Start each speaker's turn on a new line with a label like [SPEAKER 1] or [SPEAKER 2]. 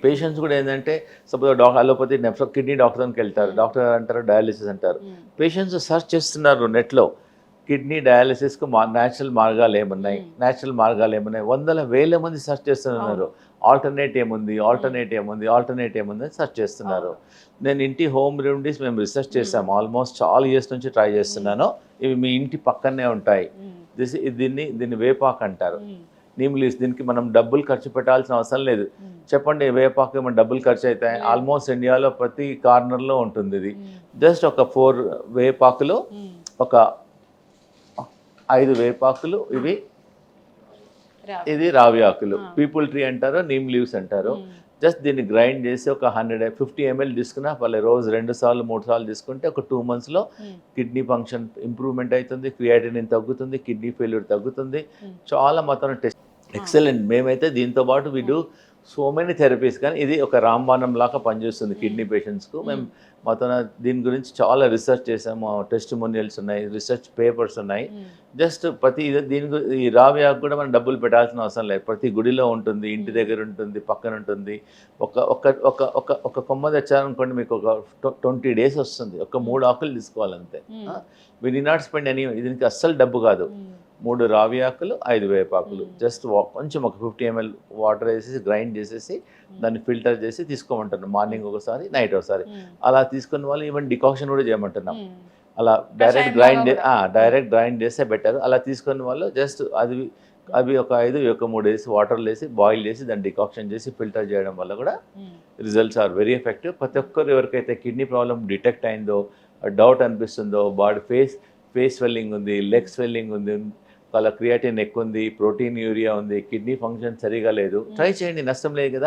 [SPEAKER 1] Patients కూడా ఏంటంటే suppose allopathy kidney doctor దగ్గరికి వెళ్తారు, డాక్టర్ అంటారు డయాలిసిస్ అంటారు. పేషెంట్స్ సెర్చ్ చేస్తున్నారు నెట్లో కిడ్నీ డయాలిసిస్కు న్యాచురల్ మార్గాలు ఏమున్నాయి, న్యాచురల్ మార్గాలు ఏమున్నాయి, వందల వేల మంది సెర్చ్ చేస్తున్నారు. ఆల్టర్నేట్ ఏముంది, ఆల్టర్నేట్ ఏముంది, ఆల్టర్నేట్ ఏముంది అని సెర్చ్ చేస్తున్నారు. నేను ఇంటి హోమ్ రెమెడీస్ మేము రీసెర్చ్ చేసాము, ఆల్మోస్ట్ చాలా ఇయర్స్ నుంచి ట్రై చేస్తున్నాను. ఇవి మీ ఇంటి పక్కనే ఉంటాయి. దీన్ని వేపాకు అంటారు, నీమ్ లీవ్స్. దీనికి మనం డబ్బులు ఖర్చు పెట్టాల్సిన అవసరం లేదు. చెప్పండి, వేపాకు ఏమైనా డబ్బులు ఖర్చు అవుతాయి? ఆల్మోస్ట్ ఇండియాలో ప్రతి కార్నర్లో ఉంటుంది ఇది. జస్ట్ ఒక 4 వేపాకులు, ఒక 5 వేపాకులు, ఇది రావి ఆకులు, పీపుల్ ట్రీ అంటారు, నీమ్ లీవ్స్ అంటారు. జస్ట్ దీన్ని గ్రైండ్ చేసి ఒక 150 ml తీసుకున్నా వాళ్ళ రోజు 2 సార్లు 3 సార్లు తీసుకుంటే ఒక 2 monthsలో కిడ్నీ ఫంక్షన్ ఇంప్రూవ్మెంట్ అవుతుంది, క్రియాటినిన్ తగ్గుతుంది, కిడ్నీ ఫెయిల్యూర్ తగ్గుతుంది. చాలా మాత్రం టెస్ట్ ఎక్సలెంట్. మేమైతే దీంతో పాటు we do so many therapies, కానీ ఇది ఒక రాంబాణం లాగా పనిచేస్తుంది కిడ్నీ పేషెంట్స్కు. మేము మొత్తం దీని గురించి చాలా రీసెర్చ్ చేసాము, టెస్టిమోనియల్స్ ఉన్నాయి, రీసెర్చ్ పేపర్స్ ఉన్నాయి. జస్ట్ ఈ రావి ఆకు కూడా మనం డబ్బులు పెట్టాల్సిన అవసరం లేదు. ప్రతి గుడిలో ఉంటుంది, ఇంటి దగ్గర ఉంటుంది, పక్కన ఉంటుంది. ఒక కొమ్మ తెచ్చారనుకోండి, మీకు ఒక 20 days వస్తుంది. ఒక 3 ఆకులు తీసుకోవాలంతే. వి డి నాట్ స్పెండ్ దీనికి అస్సలు డబ్బు కాదు. 3 రావి ఆకులు, 5 వేపాకులు, జస్ట్ కొంచెం ఒక 50 ml వాటర్ వేసేసి గ్రైండ్ చేసేసి దాన్ని ఫిల్టర్ చేసి తీసుకోమంటున్నాం. మార్నింగ్ ఒకసారి, నైట్ ఒకసారి. అలా తీసుకున్న వాళ్ళు ఈవెన్ డికాక్షన్ కూడా చేయమంటున్నాం. అలా డైరెక్ట్ గ్రైండ్ చేస్తే బెటర్. అలా తీసుకున్న వాళ్ళు జస్ట్ అవి ఒక 5, ఒక 3 వేసి వాటర్లో వేసి బాయిల్ చేసి దాన్ని డికాక్షన్ చేసి ఫిల్టర్ చేయడం వల్ల కూడా రిజల్ట్స్ ఆర్ వెరీ ఎఫెక్టివ్. ప్రతి ఒక్కరు ఎవరికైతే కిడ్నీ ప్రాబ్లం డిటెక్ట్ అయిందో, డౌట్ అనిపిస్తుందో, బాడీ ఫేస్ స్వెల్లింగ్ ఉంది, లెగ్ స్వెల్లింగ్ ఉంది, వాళ్ళ క్రియాటిన్ ఎక్కువ ఉంది, ప్రోటీన్ యూరియా ఉంది, కిడ్నీ ఫంక్షన్ సరిగా లేదు, ట్రై చేయండి, నష్టం లేదు కదా.